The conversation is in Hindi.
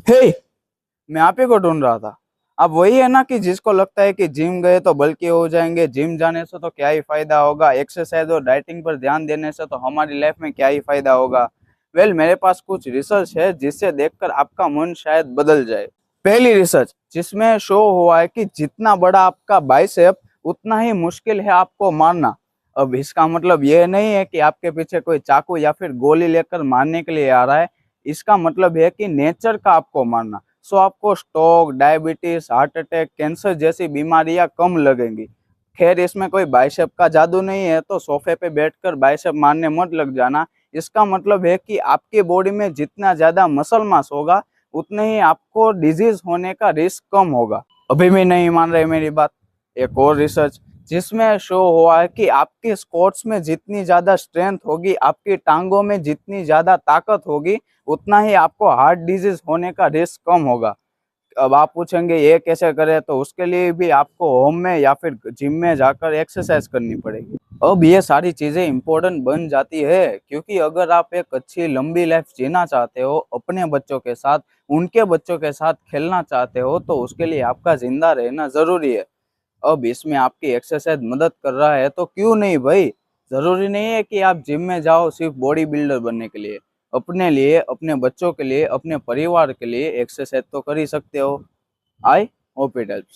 हे, मैं आप ही को ढूंढ रहा था। अब वही है ना कि जिसको लगता है कि जिम गए तो बल्कि हो जाएंगे, जिम जाने से तो क्या ही फायदा होगा, एक्सरसाइज और डाइटिंग पर ध्यान देने से तो हमारी लाइफ में क्या ही फायदा होगा। मेरे पास कुछ रिसर्च है जिससे देखकर आपका मन शायद बदल जाए। पहली रिसर्च जिसमें शो हुआ है कि जितना बड़ा आपका बाइसेप उतना ही मुश्किल है आपको मारना। अब इसका मतलब यह नहीं है कि आपके पीछे कोई चाकू या फिर गोली लेकर मारने के लिए आ रहा है। इसका मतलब है कि नेचर का आपको मारना। सो आपको stroke, diabetes, heart attack, cancer जैसी बीमारियां कम लगेंगी। खैर, इसमें कोई बाइसेप का जादू नहीं है, तो सोफे पे बैठकर बाइसेप मारने मत लग जाना। इसका मतलब है कि आपकी बॉडी में जितना ज्यादा मसल मास होगा उतने ही आपको डिजीज होने का रिस्क कम होगा। अभी भी नहीं मान रहे मेरी बात? एक और रिसर्च जिसमें शो हुआ है कि आपके स्क्वाट्स में जितनी ज्यादा स्ट्रेंथ होगी, आपकी टांगों में जितनी ज्यादा ताकत होगी, उतना ही आपको हार्ट डिजीज होने का रिस्क कम होगा। अब आप पूछेंगे ये कैसे करें, तो उसके लिए भी आपको होम में या फिर जिम में जाकर एक्सरसाइज करनी पड़ेगी। अब ये सारी चीजें इंपॉर्टेंट बन जाती है, क्योंकि अगर आप एक अच्छी लंबी लाइफ जीना चाहते हो, अपने बच्चों के साथ, उनके बच्चों के साथ खेलना चाहते हो, तो उसके लिए आपका जिंदा रहना जरूरी है। अब इसमें आपकी एक्सरसाइज मदद कर रहा है तो क्यों नहीं भाई। जरूरी नहीं है कि आप जिम में जाओ सिर्फ बॉडी बिल्डर बनने के लिए। अपने लिए, अपने बच्चों के लिए, अपने परिवार के लिए एक्सरसाइज तो कर ही सकते हो। I hope it helps.